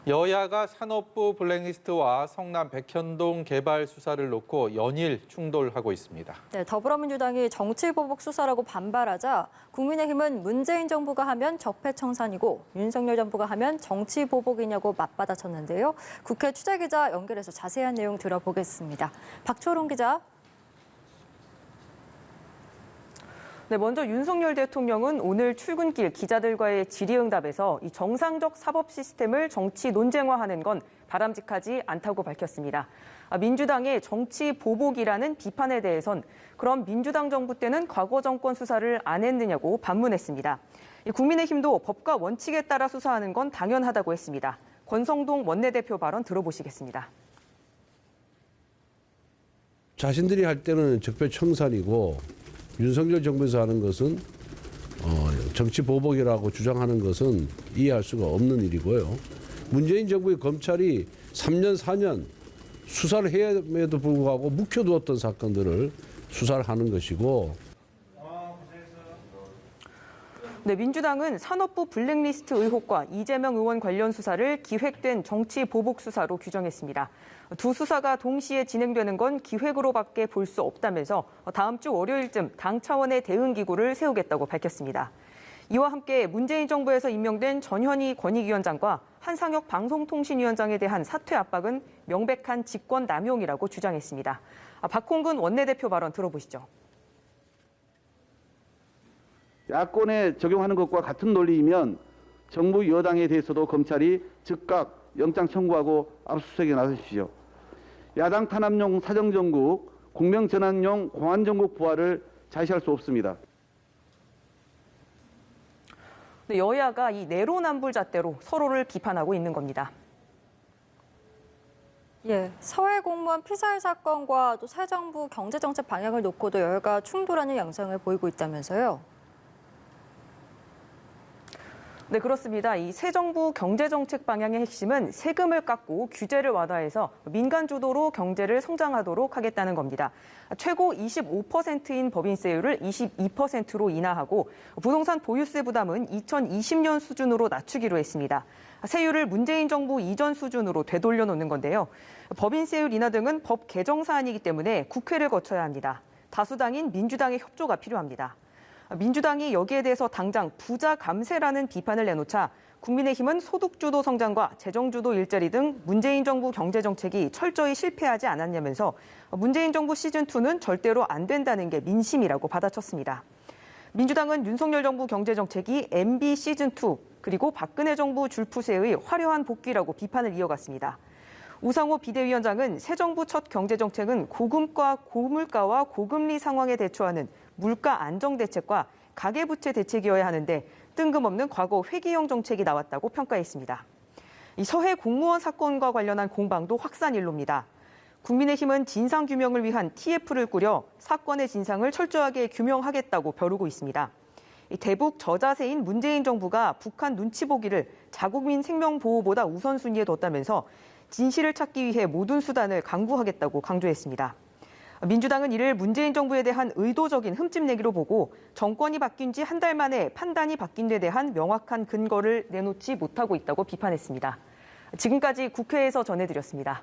여야가 산업부 블랙리스트와 성남 백현동 개발 수사를 놓고 연일 충돌하고 있습니다. 네, 더불어민주당이 정치보복 수사라고 반발하자 국민의힘은 문재인 정부가 하면 적폐청산이고 윤석열 정부가 하면 정치보복이냐고 맞받아쳤는데요. 국회 취재기자 연결해서 자세한 내용 들어보겠습니다. 박초롱 기자. 네, 먼저 윤석열 대통령은 오늘 출근길 기자들과의 질의응답에서 이 정상적 사법 시스템을 정치 논쟁화하는 건 바람직하지 않다고 밝혔습니다. 민주당의 정치 보복이라는 비판에 대해선 그럼 민주당 정부 때는 과거 정권 수사를 안 했느냐고 반문했습니다. 국민의힘도 법과 원칙에 따라 수사하는 건 당연하다고 했습니다. 권성동 원내대표 발언 들어보시겠습니다. 자신들이 할 때는 적폐청산이고 윤석열 정부에서 하는 것은 정치 보복이라고 주장하는 것은 이해할 수가 없는 일이고요. 문재인 정부의 검찰이 3년, 4년 수사를 해야에도 불구하고 묵혀두었던 사건들을 수사를 하는 것이고. 네, 민주당은 산업부 블랙리스트 의혹과 이재명 의원 관련 수사를 기획된 정치 보복 수사로 규정했습니다. 두 수사가 동시에 진행되는 건 기획으로밖에 볼 수 없다면서 다음 주 월요일쯤 당 차원의 대응기구를 세우겠다고 밝혔습니다. 이와 함께 문재인 정부에서 임명된 전현희 권익위원장과 한상혁 방송통신위원장에 대한 사퇴 압박은 명백한 직권 남용이라고 주장했습니다. 박홍근 원내대표 발언 들어보시죠. 야권에 적용하는 것과 같은 논리이면 정부 여당에 대해서도 검찰이 즉각 영장 청구하고 압수수색에 나서십시오. 야당 탄압용 사정정국, 공명전환용 공안정국 부활을 자시할 수 없습니다. 네, 여야가 이 내로남불잣대로 서로를 비판하고 있는 겁니다. 예, 서해 공무원 피살 사건과 또 새 정부 경제정책 방향을 놓고도 여야가 충돌하는 양상을 보이고 있다면서요. 네, 그렇습니다. 이 새 정부 경제정책 방향의 핵심은 세금을 깎고 규제를 완화해서 민간 주도로 경제를 성장하도록 하겠다는 겁니다. 최고 25%인 법인세율을 22%로 인하하고 부동산 보유세 부담은 2020년 수준으로 낮추기로 했습니다. 세율을 문재인 정부 이전 수준으로 되돌려 놓는 건데요. 법인세율 인하 등은 법 개정 사안이기 때문에 국회를 거쳐야 합니다. 다수당인 민주당의 협조가 필요합니다. 민주당이 여기에 대해서 당장 부자 감세라는 비판을 내놓자 국민의힘은 소득주도 성장과 재정주도 일자리 등 문재인 정부 경제정책이 철저히 실패하지 않았냐면서 문재인 정부 시즌2는 절대로 안 된다는 게 민심이라고 받아쳤습니다. 민주당은 윤석열 정부 경제정책이 MB 시즌2 그리고 박근혜 정부 줄푸세의 화려한 복귀라고 비판을 이어갔습니다. 우상호 비대위원장은 새 정부 첫 경제정책은 고물가와 고금리 상황에 대처하는 물가 안정 대책과 가계부채 대책이어야 하는데 뜬금없는 과거 회기형 정책이 나왔다고 평가했습니다. 이 서해 공무원 사건과 관련한 공방도 확산일로입니다. 국민의힘은 진상규명을 위한 TF를 꾸려 사건의 진상을 철저하게 규명하겠다고 벼르고 있습니다. 대북 저자세인 문재인 정부가 북한 눈치 보기를 자국민 생명 보호보다 우선순위에 뒀다면서 진실을 찾기 위해 모든 수단을 강구하겠다고 강조했습니다. 민주당은 이를 문재인 정부에 대한 의도적인 흠집내기로 보고 정권이 바뀐 지 한 달 만에 판단이 바뀐 데 대한 명확한 근거를 내놓지 못하고 있다고 비판했습니다. 지금까지 국회에서 전해드렸습니다.